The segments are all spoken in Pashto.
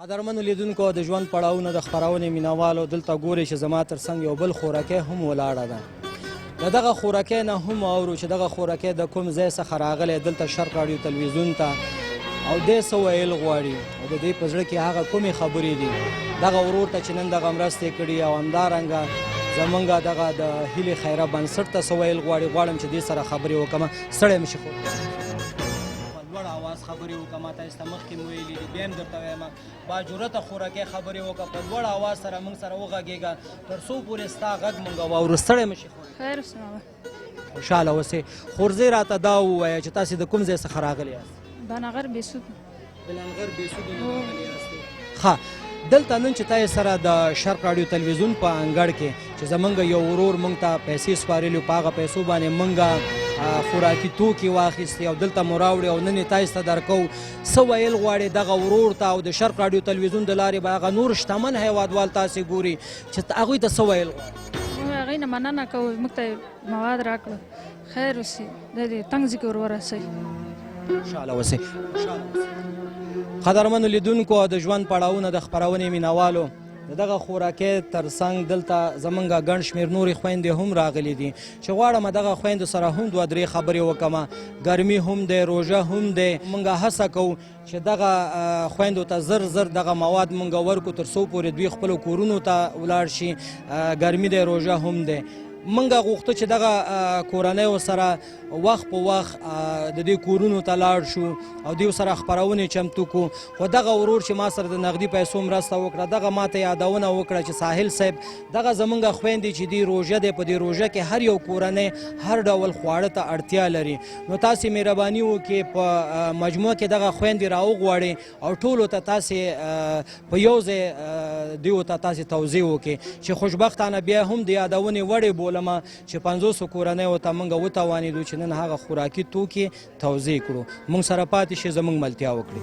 قدرمنو لیدونکو د ژوند پړاوونه د خپرونې مینوالو دلته ګورئ چې زما تر څنګ یو بل خوراکی هم ولاړه ده. د دغه خوراکی نه هم اورو چې دغه خوراکی د کوم ځای څخه راغلی دلته شرق راډیو تلویزیون ته او دی څه ویل غواړي او د دې په زړه کې هغه کومې خبرې دي دغه ورور ته چې نن دغه مرستې کړي او همدارنګه زمونږ دغه د هیلې خیره بنسټ ته څه ویل غواړي غواړم چې دې سره خبرې وکړم. ستړی مشي خو په لوړ اواز خبرې وکړه ما تاسو ته مخکې مو ویلي دي بیا هم درته وایم باجرته خوراکۍ خبرې وکړه په لوړ اواز سره موږ سره وغږېږه تر څو پورې ستا غږ موږ واورو. ستړی مشي خو خیر اوسه ماما خوشحاله اوسې. خورزۍ راته دا ووایه چې تاسې د کوم ځای څخه راغلي یاست؟ بانغر بېسود بلنغر بېسودو نه راغلي یاستې. ښه دلته نن چې تاسې سره د شرق راډیو تلویزیون په انګړ کې چې زمونږ یو ورور موږ ته پیسې سپارلي په هغه پیسو باندې موږ خوراکي توکي واخیستې او دلته مو راوړې او نن یې تاسې ته درکوو. څه ویل غواړې دغه ورور ته او د شرق راډیو تلویزیون د لارې به هغه نور شتمن هیوادوال تاسې ګوري چې هغوی ته څه ویل غواړې؟ هغوی نه مننه کوو موږ ته مواد راکړه خیر اوسې د دې تنګ ځای کې ور ورسوي. خوشحاله اوسې. قدرمنو لیدونکو د ژوند پړاوونه د خپرونې مینوالو د دغه خوراکۍ تر څنګ دلته زمونږ ګڼ شمېر نورې خویندې هم راغلي دي چې غواړم دغه خویندو سره هم دوه درې خبرې وکړم. ګرمي هم دی روژه هم دی موږ هڅه کوو چې دغه خویندو ته زر زر دغه مواد موږ ورکړو تر څو پورې دوی خپلو کورونو ته ولاړ شي. ګرمي دی روژه هم دی موږ غوښته چې دغه کورنیو سره وخت په وخت د دې کورونو ته لاړ شو او دوی سره خپرونې چمتو کړو خو دغه ورور چې ما سره د نغدي پیسو مرسته وکړه دغه ماته یادونه وکړه چې ساحل صاحب دغه زمونږ خویندې چې دی روژه دی په دې روژه کې هر یو کورنۍ هر ډول خواړه ته اړتیا لري نو تاسې مهرباني وکړئ په مجموعه کې دغه خویندې راوغواړئ او ټولو ته تاسې په یو ځای دیو ته تاسې توضیح وکړئ چې خوشبختانه بیا هم د یادونې وړې بولم چې 500 کورنیو ته موږ وتوانېدو چې نن هغه خوراکي توکي توضیح کړو. موږ سره پاتې شئ زموږ ملتیا وکړي.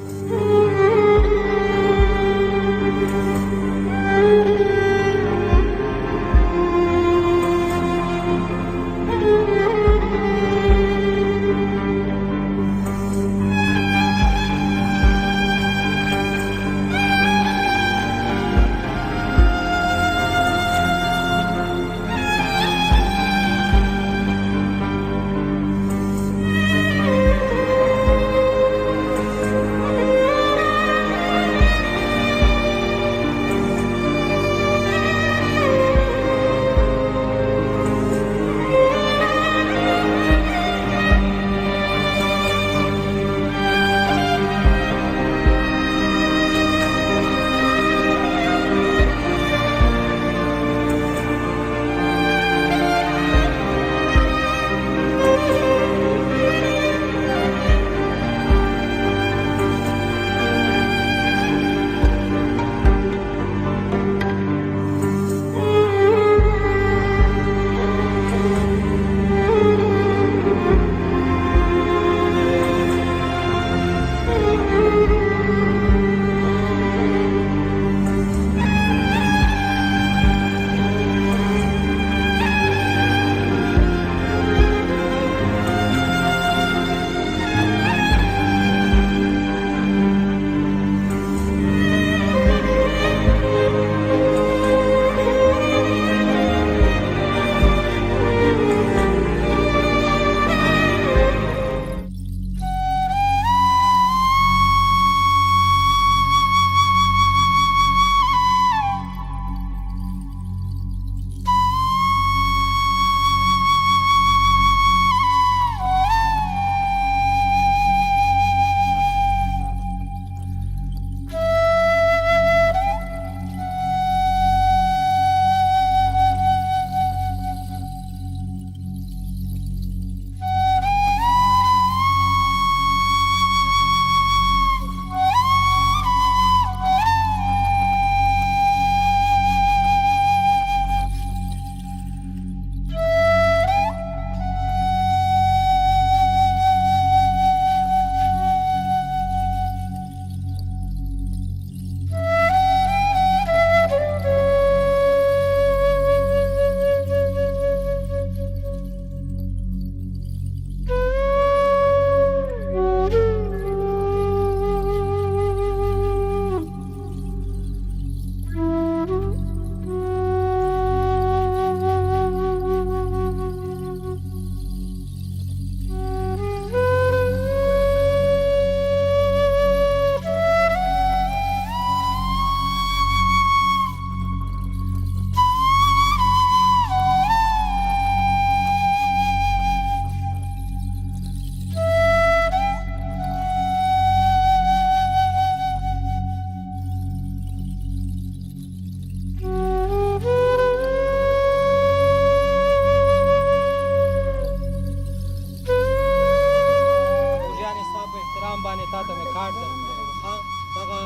دغه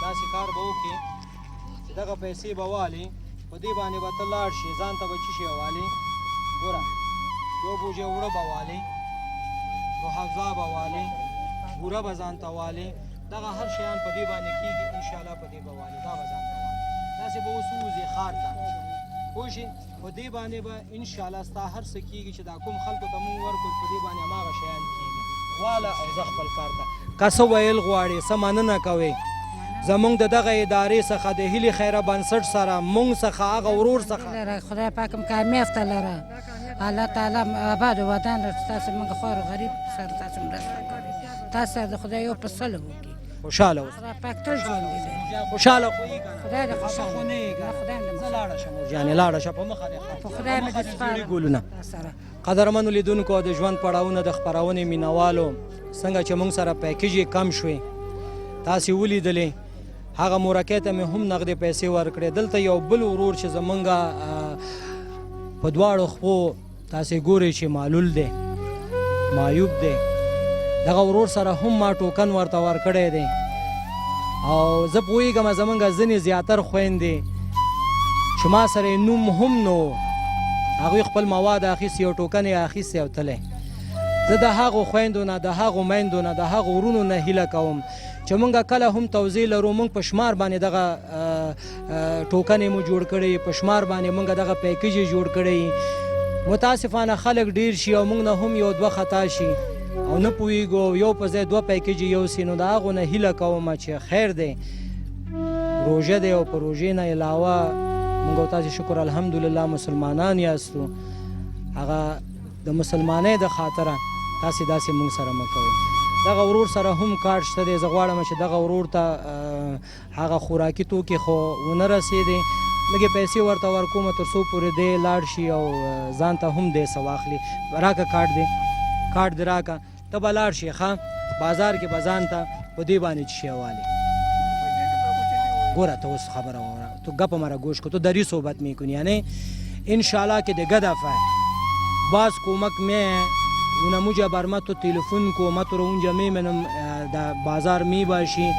داسې کار به وکړي چې دغه پیسې به والي په دې باندې به ته لاړ شي ځان ته به څه شی والي ګوره یو بوجۍ اوړه به والي روح افزا به والي بوره به ځان ته والي دغه هر شیان په دې باندې کېږي انشاءالله په دې به والي دا به ځان ته والي داسې به اوس ووځې ښار ته پوه شي په دې باندې به انشاءالله ستا هر څه کېږي چې دا کوم خلکو ته مونږ ورکړو په دې باندې هماغه شیان کېږي واله او زه خپل کار ته که څه ویل غواړې څه مننه کوې زمونږ د دغه ادارې څخه د هیلې خیره بنسټ سره مونږ څخه هغه ورور څخه خدای پاکم کامیاب ته لره الله تعالی آباد وطن تاسو موږ خور غریب سره تاسو مرسته کوي تاسو د خدای یو په سلو وکړي خوشاله اوسه خدای پاک تل ژوند دي خوشاله خو یې کنه خدای دې خوشاله خو نه یې کنه خدای دې زه لاړه شم جانې لاړه شه په مخه دې په خدای مې دې سپارم ګلونه سره قدرمنو لیدونکو د ژوند پړاوونه د خپرونې مینوالو څنګه چې موږ سره پیکیج یې کم شوې تاسې ولیدلې هغه مورکۍ ته مې هم نغدې پیسې ورکړې دلته یو بل ورور چې زمونږ په دواړو خپو تاسې ګورئ چې معلول دی معیوب دی دغه ورور سره هم ما ټوکن ورته ورکړی دی او زه پوهېږم زمونږ ځینې زیاتر خویندې چې ما سره یې نوم هم نو هغوی خپل مواد اخیستي او ټوکن یې اخیستی او تلی زه د هغو خویندو نه د هغو میندو نه د هغو ورونو نه هیله کوم چې مونږ کله هم توضیح لرو مونږ په شمار باندې دغه ټوکنې مو جوړ کړی په شمار باندې مونږ دغه پیکیج یې جوړ کړی متاسفانه خلک ډیر شي او مونږ نه هم یو دوه خطا شي او نه پوهېږو یو په ځای دوه پیکیج یوسي نو د هغو نه هیله کوم چې خیر دی روژه دی او په روژې نه علاوه مونږ او تاسې شکر الحمدلله مسلمانان یاستو هغه د مسلمانۍ د خاطره تاسې داسې مونږ سره مه کوئ دغه ورور سره هم کارت شته دی زه غواړم چې دغه ورور ته هغه خوراکي توکي خو ونه رسېدی لږې پیسې ورته ورکوم تر څو پورې دی لاړ شي او ځان ته هم دی څه واخلي راکه کارت دی راکه ته به لاړ شي ښه بازار کې به ځان ته په دې باندې چې شی والي گورا تو اس خبر ہو رہا تو گپ ہمارا گوش کو تو دری صحبت میں کنی یعنی انشاءاللہ کہ دے گدف ہے باز کومک میں اونا مجھے برما تو تیلیفون کو ما تو اونجا می منم دا بازار می باشی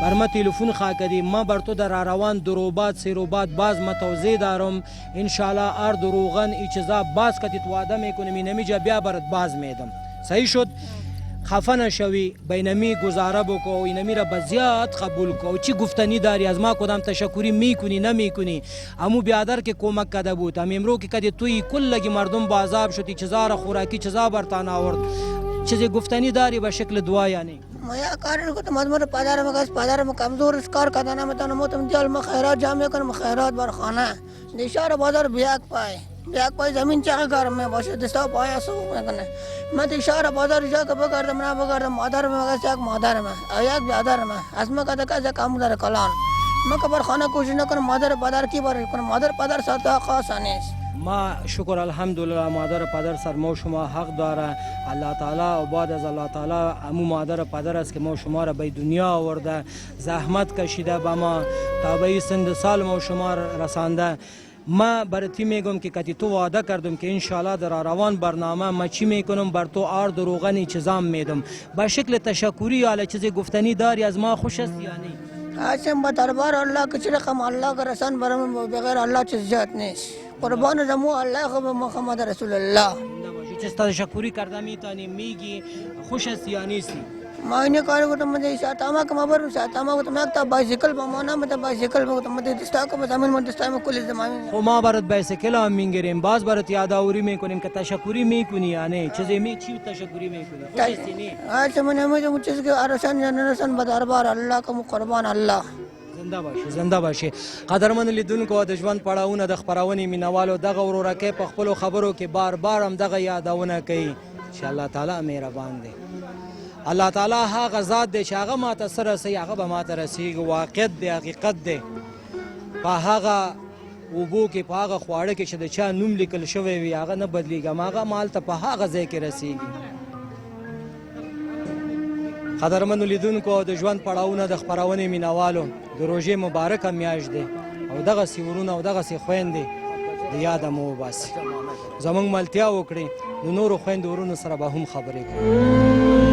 برما تیلیفون خواه کدی ما بر تو در روان دروبات سیروبات باز ما توضیح دارم انشاءاللہ ار دروغن ای چیزا باز کتی تو آدم میکنم اینمی جا بیا برد باز میدم صحیح شد خفه نشوی بینمی گزاره بکو اینمی را بزیاد قبول کو چی گفتنی داری از ما کدام تشکری میکنی نمیکنی امو بیادر که کمک کده بود ام امرو که کدی توی کلگی مردم با عذاب شدی چیزا را خوراکی چیزا برتان آورد چیزی گفتنی داری به شکل دعا یعنی مایا کارن کو تو مدمر پادر میں کمزور اس کار کدانا میں تو موتم جل میں خیرات جامع کر خیرات بر خانہ نشار بازار بیاک پای زمین چاہ گھر میں باشه دستا پایا سو میں اشارہ بازار جا کے بگردم نہ بگردم مادر میں مگر چاک مادر میں ایاک بیادر میں اسما کا کا کام دار کلان میں قبر خانہ کوشش نہ کر مادر پدر کی بار کر مادر پدر ساتھ خاص انیس ما شکر الحمدلله مادر پدر سر ما شما حق داره الله تعالی و بعد از الله تعالی امو مادر پدر است که ما شما را به دنیا آورده زحمت کشیده به ما تا به سن سال ما شما رسانده ما برای میگم که کتی تو وعده کردم که انشالله در روان برنامه ما چی میکنم بر تو آر دروغنی چیزام میدم به شکل تشکری یا چیزی گفتنی داری از ما خوش است یا نه آسم با دربار الله کچھ رقم الله کا رسان برم بغیر الله چیز جات نیست قربان زمو الله خب محمد رسول الله چیز تشکری کرده میتونی میگی خوش است یا نیستی ما اینه کار کو تو مجھے ساتاما کا مبر ساتاما کو تو میں تا بایسیکل بمانا میں تا بایسیکل کو تو مجھے دستا کو زمین من دستا میں کل زمین خب ما برات بایسیکل هم میگیریم باز برات یادآوری میکنیم که تشکری میکنی یا نه چیزی می چی تشکری میکنی خوش است نه آج من مجھے چیز کے ارسان جنرسن با دربار الله کا قربان الله زنده باشي قدرمن لیدونکو د ژوند پړاوونه د خپرونې مینوالو دغه ورورکۍ په خپلو خبرو کې بار بار هم دغه یادونه کوي چې الله تعالی مهربان دی الله تعالی هغه ذات دی چې هغه ماته څه رسوي هغه به ماته رسیږي واقعیت دی حقیقت دی په هغه اوبو کې په هغه خواړه کې چې د چا نوم لیکل شوی وي هغه نه بدلیږي هغه مال ته په هغه ځای کې رسیږي قدرمنو لیدونکو د ژوند پړاوونه د خپرونې مینوالو د روژې مبارکه میاشت دی او دغسې ورونه او دغسې خویندې د یاده مو وباسي زموږ ملتیا وکړي نو نورو خویندو ورونو سره به هم خبرې کوو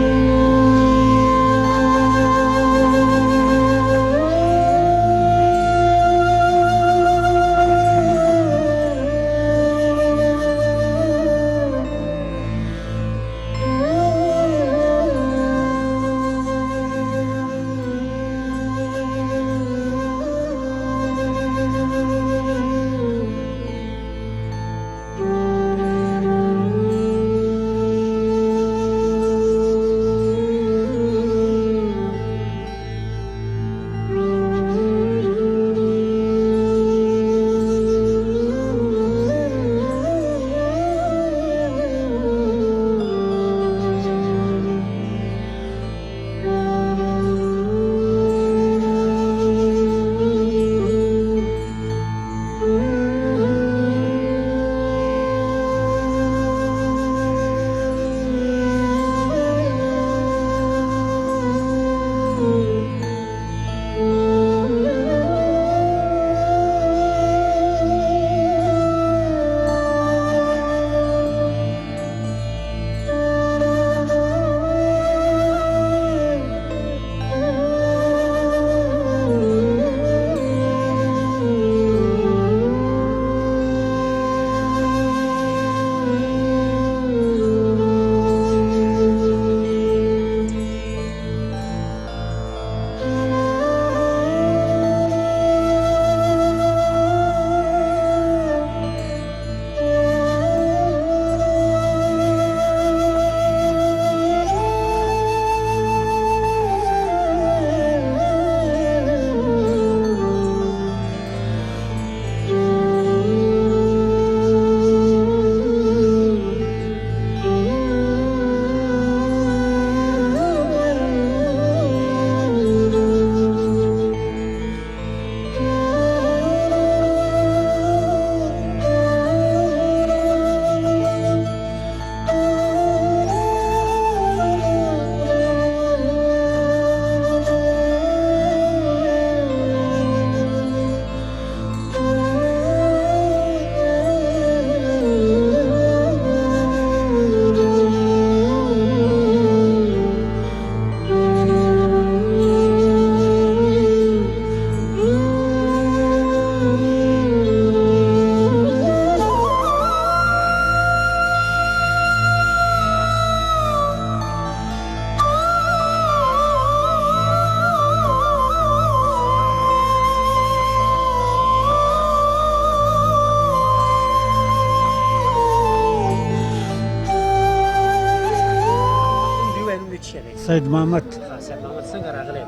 سید محمد سید محمد څنګه راغلی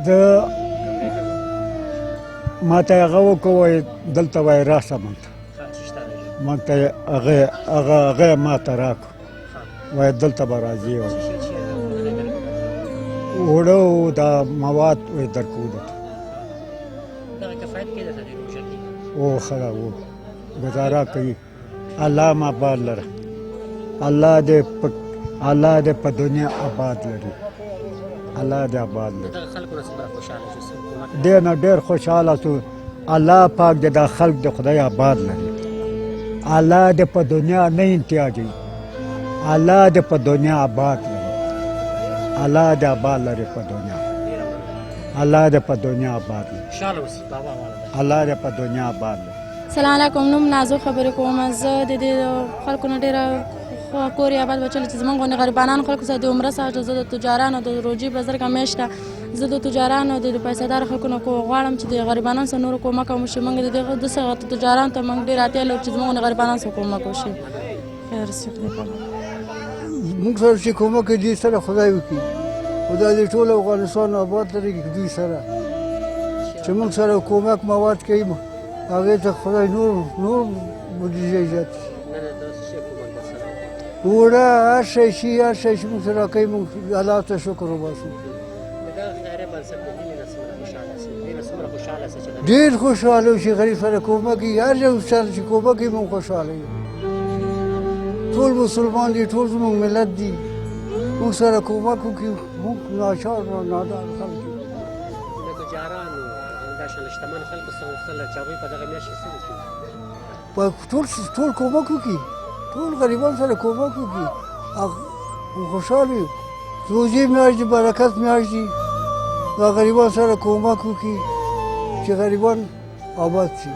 د ما ته هغه وکوی دلته وای راسه ما ته هغه ما ته راکړو وای دلته به راځي اوړه او دا مواد وای درکو درته او ښه و ګزاره کوي الله ما آباد لره الله دې په دنیا آباد لري الله دې آباد لري ډېر نه ډېر خوشحاله شو الله پاک دې دا خلک د خدای آباد لري الله دې په دنیا نه امتیازوي الله دې په دنیا آباد لري الله دې آباد لري په دنیا الله دې په دنیا آباد لري الله دې په دنیا آباد لري سلام علیکم نوم نازو خبرې کوم زه د دې خلکو نه ډېره کور یې آباد بچل چې زموږ غوندې غریبانان خلکو سره د عمره ساجه زه د تجارانو د روجي بزرګه میشته زه د تجارانو د پیسهدار خلکو نه غواړم چې د غریبانو سره نور کومک وشي موږ د دغه داسې تجارانو ته موږ ډېر اړتیا لرو چې زموږ غوندې غریبانو سره کومک وشي خیر موږ سره چې کومک دې سره خدای وکړي خدای دې ټول افغانستان آباد لري دوی سره چې موږ سره کومک مواد کوي هغې ته خدای نور معجزې زیات اوړه هر شی چې موږ سره کوي موږ الله ته شکر وباسو ډېر خوشحاله یو چې غریب سره کومک کوي هر یو سره چې کومک کوي موږ خوشحاله یو ټول مسلمان دي ټول زموږ ملت دي موږ سره کومک وکړي موږ ناچار نادار خلک یو ټول کومک وکړي ټول غریبان سره کومک وکړي خوشحاله یو روزي میاشت دي برکت میاشت دي دا غریبان سره کومک وکړي چې غریبان آباد شي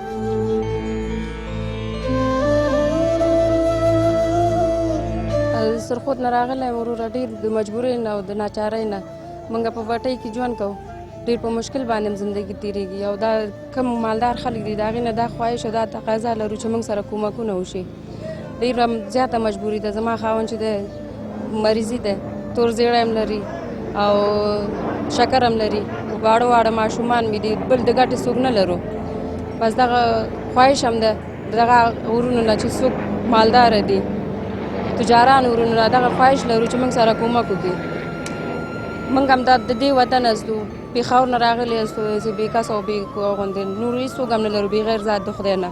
سرخود نه راغلی وروره ډېر د مجبورۍ نه او د ناچارۍ نه موږ په بټۍ کې ژوند کوو ډېر په مشکل باندې زندګي تېرېږي او دا کم مالدار خلک دي د هغې نه دا خواهش او دا تقاضا لرو چې موږ سره کومکونه وشي ډېره زیاته مجبوري ده زما خاوند چې دی مریضي دی تور زیړی هم لري او شکر هم لري واړه ماشومان مې دي بل د ګټې څوک نه لرو بس دغه خواهش هم ده دغه ورونو نه چې څوک مالداره دي تجاران ورونو نه دغه خواهش لرو چې موږ سره کومک وکړي موږ هم د دې وطن استو پېښور نه راغلي استو چې بې کس او بې غوندې نور هېڅوک هم نه لرو بغیر ذات د خدای نه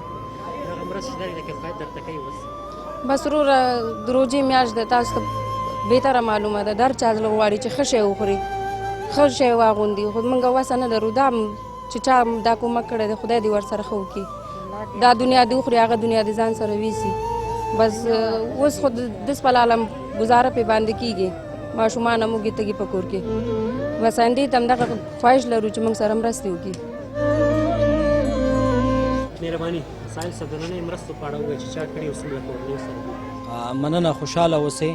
بس وروره د روژې میاشت ده تاسو ته بهتره معلومه ده در چا زړه غواړي چې ښه شی وخوري ښه شی واغوندي خو موږ وسه نه لرو دا چې چا دا کومک کړی دی خدای دې ورسره ښه وکړي دا دنیا دې وخوري هغه دنیا دې ځان سره ویسي بس اوس خو دس په عالم ګزاره پې باندې کېږي ماشومان هم وږي تږي په کور کې بس همدې ته همدغه خواهش لرو چې موږ سره مرستې وکړي مهرباني ساحل صاحب د نننۍ مرستو په اړه ووایئ چې چا کړي او څومره کورنیو سره مننه خوشحاله اوسئ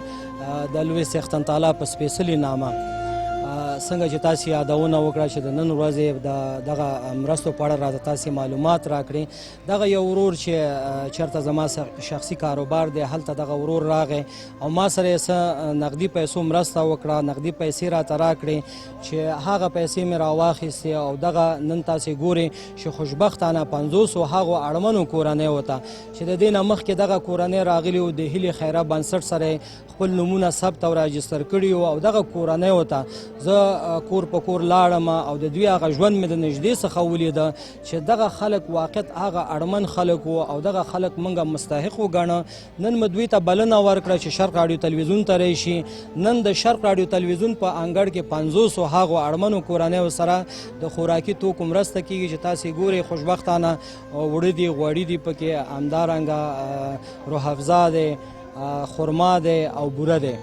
د لوی څښتن تعالی په سپېڅلي نامه څنګه چې تاسې یادونه وکړه چې د نن ورځې دغه مرستو په اړه راته تاسې معلومات راکړي دغه یو ورور چې چېرته زما شخصي کاروبار دی هلته دغه ورور راغی او ما سره یې څه نقدي پیسو مرسته وکړه نقدي پیسې راته راکړې چې هغه پیسې مې راواخیستې او دغه نن تاسې ګورئ چې خوشبختانه 50 هغو اړمنو کورنیو ته چې د دې نه مخکې دغه کورنۍ راغلي وو د هیلې خیره بنسټ سره خپل نومونه ثبت او راجستر کړي وو او دغه کورنیو ته زه کور په کور لاړم او د دوی هغه ژوند مې د نږدې څخه ولیده چې دغه خلک واقعیت هغه اړمن خلک وو او دغه خلک موږ مستحق وګڼه نن مې دوی ته بلنه ورکړه چې شرق راډیو تلویزیون ته راشي نن د شرق راډیو تلویزیون په انګړ کې 500 هغو اړمنو کورنیو سره د خوراکي توکو مرسته کیږي چې تاسې ګورئ خوشبختانه وړه دي غوړي دي پکې همدارنګه روح افزا دی خرما دی او بوره دی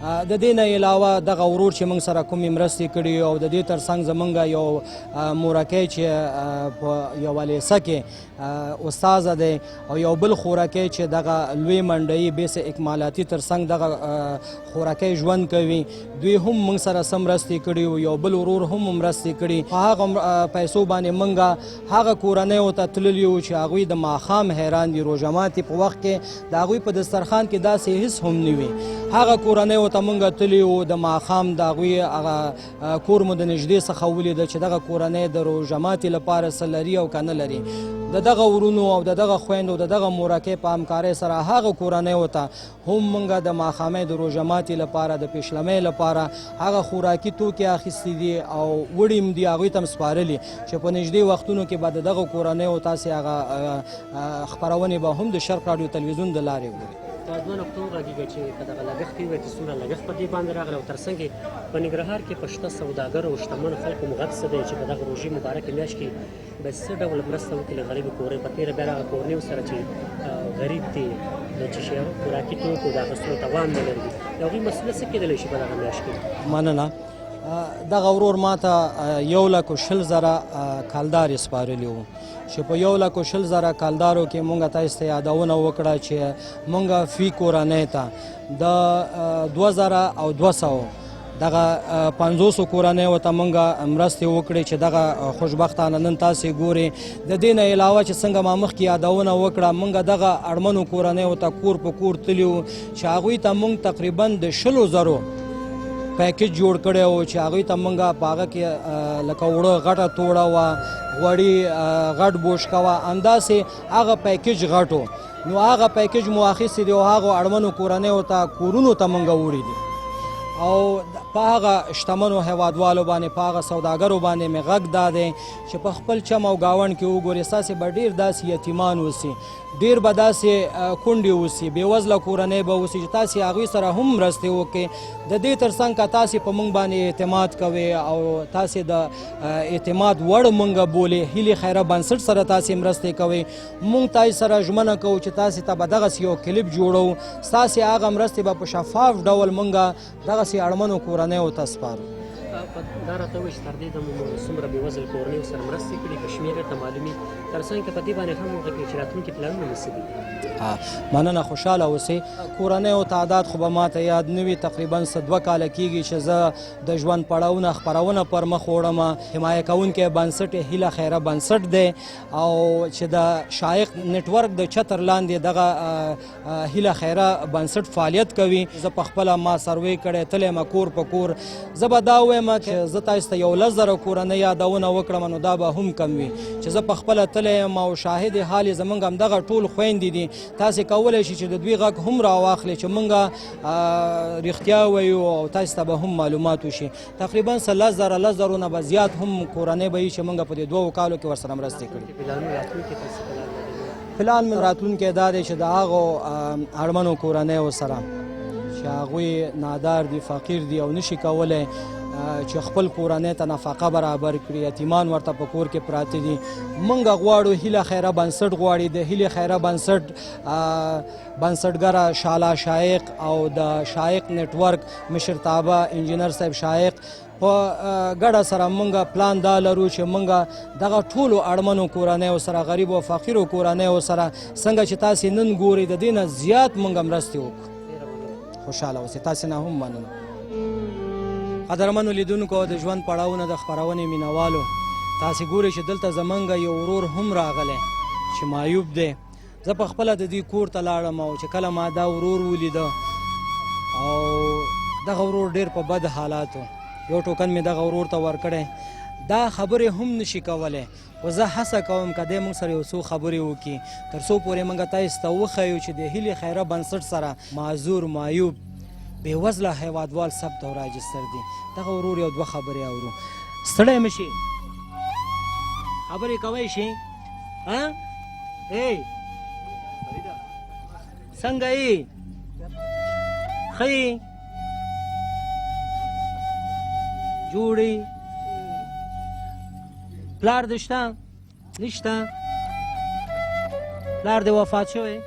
د دې نه علاوه دغه ورور چې موږ سره کومې مرستې کړي او د دې ترڅنګ زموږ یو مورکۍ چې په یوه لیسه کې استاذه دی او یو بل خورکۍ چې دغه لوی منډیي بیس اکمالاتي ترڅنګ دغه خورکۍ ژوند کوي دوی هم موږ سره څه مرستې کړي او یو بل ورور هم مرستې کړي په هغه پیسو باندې موږ هغه کورنیو ته تللي وو چې هغوی د ماښام حیران دي روژه ماتي په وخت کې د هغوی په دسترخوان کې داسې هېڅ هم نه وي هغه کورنیو ته مونږ تللي وو د ماښام د هغوی هغه کور مو د نږدې څخه ولیده چې دغه کورنۍ د روژه ماتې لپاره څه لري او که نه لري. د دغه ورونو او د دغه خویندو د دغه مورکۍ په همکارۍ سره هغه کورنیو ته هم مونږ د ماښامۍ د روژه ماتې لپاره د پیشلمۍ لپاره هغه خوراکي توکي اخیستي دي او وړي هم دي هغوی ته هم سپارلي چې په نږدې وختونو کې به د دغه کورنیو تاسې هغه خپرونې به هم د شرق راډیو تلویزیون د لارې وګورئ. ځوان پښتون غږیږي چې په دغه لګښت کې وایي چې څومره لګښت په دې باندې راغلی او تر څنګ یې په ننګرهار کې په شته سوداګرو او شتمنو خلکو مو غږ څه دی چې په دغه روژې مبارکې میاشت کې به څه ډول مرسته وکړي له غریبو کورنیو په تېره بیا هغه کورنیو سره چې غریب دي د چې شی خوراکي توکو د اخیستلو توان نه لري د هغوی مسؤلیت څه کېدلی شي په دغه میاشت کې؟ مننه. دغه ورور ماته 1,20,000 کالدارې سپارلي وو چې په 1,20,000 کالدارو کې مونږ تاسو ته یادونه وکړه چې مونږ فی کورنۍ ته د 2,200 دغه 500 کورنیو ته مونږ مرستې وکړې چې دغه خوشبختانه نن تاسې ګورئ. د دې نه علاوه چې څنګه ما مخکې یادونه وکړه مونږ دغه اړمنو کورنیو ته کور په کور تللي وو چې هغوی ته مونږ تقریبا د 20,000 پیکیج جوړ کړی و چې هغوی ته مونږ په هغه کې لکه اوړه غټه توړه وه، غوړي غټ بوشکه وه، همداسې هغه پیکیج غټ و. نو هغه پیکیج مو اخیستې دي او هغو اړمنو کورنیو ته کورونو ته مونږ وړي دي او په هغه شتمنو هیوادوالو باندې په هغه سوداګرو باندې مې غږ دا دی چې په خپل چم او ګاونډ کې وګورئ ستاسې به ډېر داسې یتیمان اوسي، ډېر به داسې کونډې اوسي، بېوزله کورنۍ به اوسي چې تاسې هغوی سره هم مرستې وکړئ. د دې تر څنګ که تاسې په موږ باندې اعتماد کوئ او تاسې د اعتماد وړ موږ بولئ، هیلې خیره بنسټ سره تاسې مرستې کوئ، موږ تاسې سره ژمنه کوو چې تاسې ته به دغسې یو کلیپ جوړو، ستاسې هغه مرستې به په شفاف ډول موږ دغسې اړمنو کورنیو ته سپارو. دا راته وایي چې تر دې دمه مو څومره بېوزل کورنیو سره مرستې کړي که شمېر درته معلومي تر څنګ که په دې باندې هم وغږېږي چې راتلونکي پلانونه مو څه دي؟ مننه، خوشحاله اوسئ. کورنیو تعداد خو به ماته یاد نه وي، تقریبا 2 کاله کېږي چې زه د ژوند پړاوونه خپرونه پر مخ وړم. حمایه کوونکی بنسټ هیله خیره بنسټ دی او چې د شایق نیټورک د چتر لاندې دغه هیله خیره بنسټ فعالیت کوي. زه پخپله ما سروې کړی تللی یم کور په کور. زه به دا ووایم چې زه تاسو ته 11,000 کورنۍ یادونه وکړم نو دا به هم کم وي چې زه پخپله تللی یم او شاهد حال زموږ همدغه ټول خویندې دي. تاسې کولی شئ چې د دوی غږ هم راواخلئ چې موږ رښتیا وایو او تاسو ته به هم معلومات وشي. تقریبا 10,000 نه به زیات هم کورنۍ به وي چې موږ په دې 2 کالو کې ورسره مرستې کړي. پلان مې راتلونکی دا دی چې د هغو اړمنو کورنیو سره چې هغوی نادار دي، فقیر دي او نشي کولی چې خپل کورنۍ ته نفقه برابر کړي، یتیمان ورته په کور کې پراته دي. موږ غواړو، هیله خیره بنسټ غواړي، د هیلې خیره بنسټ بنسټګره شاله شایق او د شایق نیټورک مشرتابه انجینر صاحب شایق په ګډه سره موږ پلان دا لرو چې موږ دغه ټولو اړمنو کورنیو سره، غریبو او فقیرو کورنیو سره څنګه چې تاسې نن ګورئ د دې نه زیات موږ مرستې وکړو. خوشحاله اوسئ. تاسې نه هم مننه. قدرمنو لیدونکو او د ژوند پړاوونه د خپرونې مینوالو، تاسې ګورئ چې دلته زمونږ یو ورور هم راغلی چې معیوب دی. زه پخپله د دې کور ته لاړم او چې کله ما دا ورور ولیده او دغه ورور ډېر په بد حالاتو، یو ټوکن مې دغه ورور ته ورکړی. دا خبرې هم نشي کولی خو زه هڅه کوم که دی موږ سره یو څو خبرې وکړي تر څو پورې موږ تاسو ته وښیو چې د هیلې خیره بنسټ سره معذور، معیوب، بېوزله هیوادوال ثبت او راجستر دي. دغه ورور یو 2 خبرې اورو. ستړی مه شي، خبرې کوی شي. څنګه یې؟ ښه یې؟ جوړې؟ پلار دې شته؟ نشته؟ پلار دې وفات شوی؟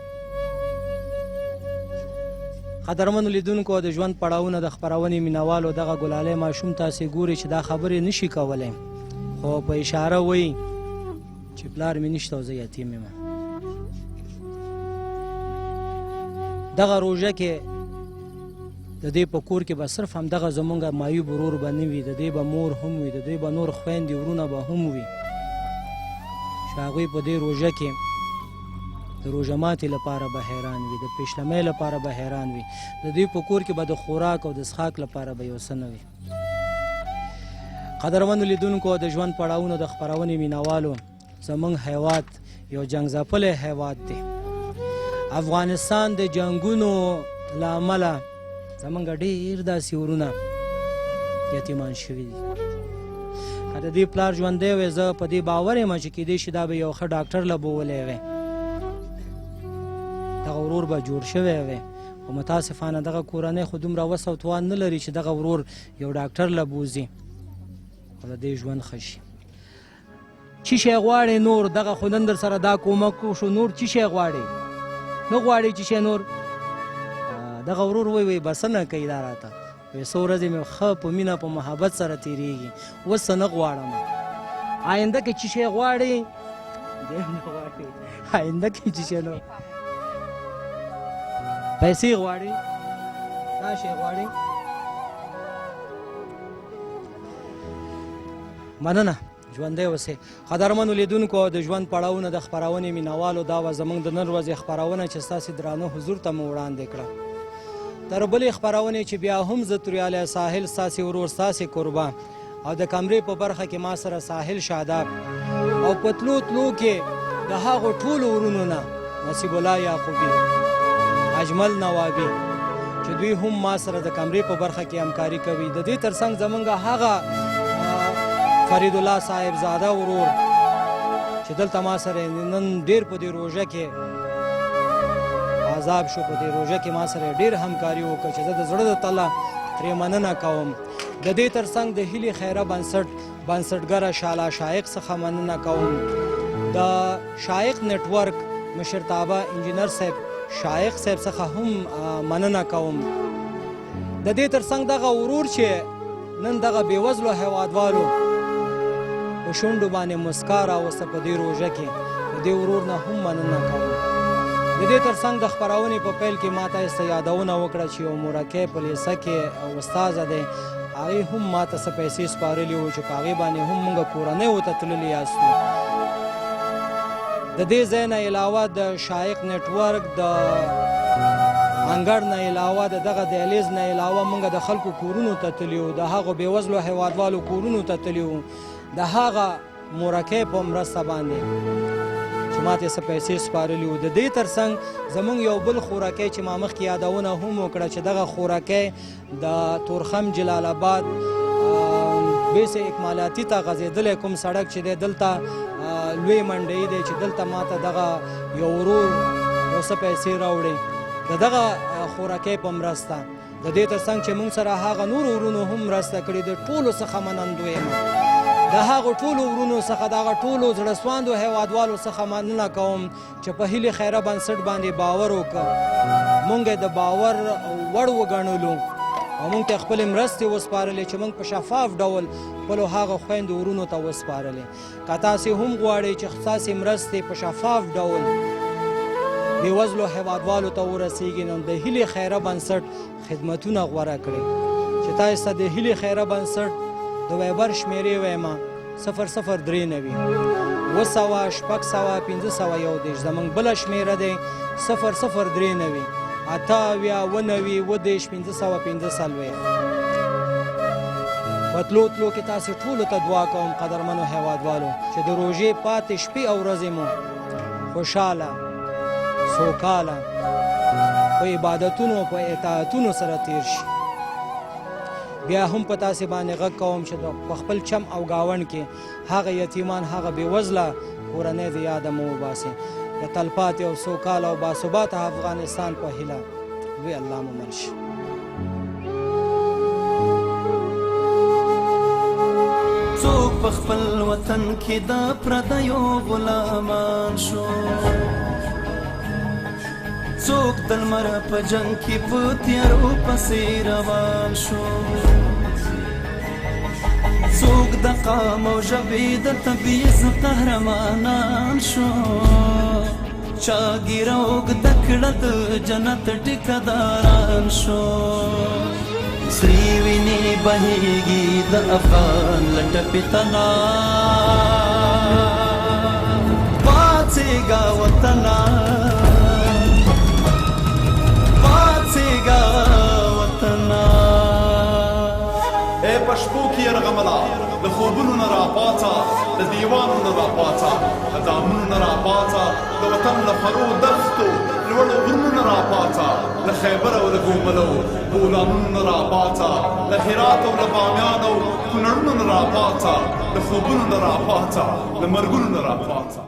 قدرمنو لیدونکو د ژوند پړاوونه د خپرونې مینوالو، دغه ګلالی ماشوم تاسې ګورئ چې دا خبرې نشي کولی خو په اشاره وایي چې پلار مې نشته او زه یتیم یم. دغه روژه کې د دې په کور کې به صرف همدغه زمونږ معیوب ورور به نه وي، د دې به مور هم وي، د دې به نور خویندې ورونه به هم وي چې هغوی په دې روژه کې د روژه ماتې لپاره به حیران وي، د پیشلمۍ لپاره به حیران وي، د دوی په کور کې به د خوراک او د څښاک لپاره به یو څه نه وي. قدرمنو لیدونکو، د ژوند پړاوونو د خپرونې مینوالو، زموږ هیواد یو جنګ ځپلی هیواد دی. افغانستان د جنګونو له امله زموږ ډېر داسې ورونه یتیمان شوي دي. که د دې پلار ژوندی وی، زه په دې باور یم چې کیدای شي دا به یو ښه ډاکټر له بوولی وی، دغه ورور به جوړ شوی وی، خو متاسفانه دغه کورنۍ خو دومره وس او توان نه لري چې دغه ورور یو ډاکټر له بوځي او د دې ژوند ښه شي. چی شی غواړې نور؟ دغه خو نن در سره دا کومک وشو، نور چی شی غواړې؟ نه غواړې چی شی نور؟ دغه ورور وی بسنه کوي دا راته، وی څو ورځې مې ښه په مینه په محبت سره تېرېږي، اوس څه نه غواړم. آینده کې چی شی غواړې؟ آینده کې چی شی نه؟ پیسې غواړې؟ دا شی غواړې؟ مننه، ژوندی اوسئ. قدرمنو لیدونکو، د ژوند پړاوونه د خپرونې مینوالو، دا وه زموږ د نن ورځې خپرونه چې ستاسې درانه حضور ته مو وړاندې کړه. تر بلې خپرونې چې بیا هم زه توریالی ساحل ستاسې ورور ستاسې کوربه او د کمرې په برخه کې ما سره ساحل شاداب او په تلو تلو کې د هغو ټولو ورونو نه نصیب الله یعقوبي، اجمل نوابي چې دوی هم ما سره د کمرې په برخه کې همکاري کوي. د دې ترڅنګ زموږ هغه فرید الله صاحبزاده ورور چې دلته ما سره نن ډېر په دې روژه کې عذاب شو، په دې روژه کې ما سره ډېر همکاري وکړه چې زه د زړه د تله ترې مننه کوم. د دې ترڅنګ د هیلې خیره بنسټګره شاله شایق څخه مننه کوم. د شایق نیټورک مشرتابه انجینر صاحب شایق صاحب څخه هم مننه کوم. د دې ترڅنګ دغه ورور چې نن دغه بېوزلو هیوادوالو په شونډو باندې مسکا راوسته په دې روژه کې، د دې ورور نه هم مننه کوم. د دې ترڅنګ د خپرونې په پیل کې ما ته څه یادونه وکړه چې یو مورکۍ په لیسه کې استاذه دی، هغې هم ما ته څه پیسې سپارلي وو چې په هغې باندې هم موږ کورنیو ته تللي یاستو. د دې ځای نه علاوه د شایق نیټورک د انګړ نه علاوه د دغه دهلیز نه علاوه موږ د خلکو کورونو ته تللي وو، د هغو بېوزلو هیوادوالو کورونو ته تللي وو، د هغه مورکۍ په مرسته باندې چې ما ته څه پیسې سپارلي وو. د دې ترڅنګ زموږ یو بل خوراکی چې ما مخکې یادونه هم وکړه چې دغه خوراکی د تورخم جلال آباد بیس اکمالاتی ته غځېدلی کوم سړک چې دی دلته لوی منډۍ دی چې دلته ما ته دغه یو ورور یو څه پیسې راوړې د دغه خوراکی په مرسته. د دې ترڅنګ چې موږ سره هغه نور ورونو هم مرسته کړې، د ټولو څخه منندوی یم. د هغو ټولو ورونو څخه د هغه ټولو زړهسواندو هیوادوالو څخه مننه کوم چې په هیلې خیره بنسټ باندې باور وکړ، موږ یې د باور وړ وګڼلو او موږ ته خپلې مرستې وسپارلې چې موږ په شفاف ډول خپلو هغه خویندو ورونو ته وسپارلې. که تاسې هم غواړئ چې ستاسې مرستې په شفاف ډول بېوزلو هیوادوالو ته ورسیږي، نو د هیلې خیره بنسټ خدمتونه غوره کړئ. چې تاسو ته د هیلې خیره بنسټ د وایبر شمېرې ویمه 0039 200 600 501 زموږ بله شمېره دی 0039 88 545. په تلو تلو کې تاسې ټولو ته دعا کوم قدرمنو هیوادوالو چې د روژې پاتې شپې او ورځې مو خوشحاله سوکاله په عبادتونو په اطاعتونو سره تیر شي. بیا هم په تاسې باندې غږ کوم چې په خپل چم او گاونډ کې هغه یتیمان هغه بېوزله کورنۍ د یاده مو وباسئ. د تلپاتې او سوکاله او باثباته افغانستان په هیله لوی الله مو مل شي. څوک په خپل وطن کې د پردیو غلامان شو، څوک د لمر په جنګ کې په تیارو پسې روان شو، څوک د قام او ژبې د تبعیض قهرمانان شو، چا ږیره اوږده کړه د جنت ټیکهداران شو. سرې وینې بهیږي د افغان له ټپې تنا، پاڅېږه وطنه راغله له خوبونو نه راپاڅه له دیوانو نه راپاڅه له دامونو نه راپاڅه د وطن له خرو دښتو لوړو غرونو نه راپاڅه له خیبر او له ګوملو بولانونو نه راپاڅه له هرات او له بامیان او کونړونو نه راپاڅه له خوبونو نه راپاڅه له مرګونو نه راپاڅه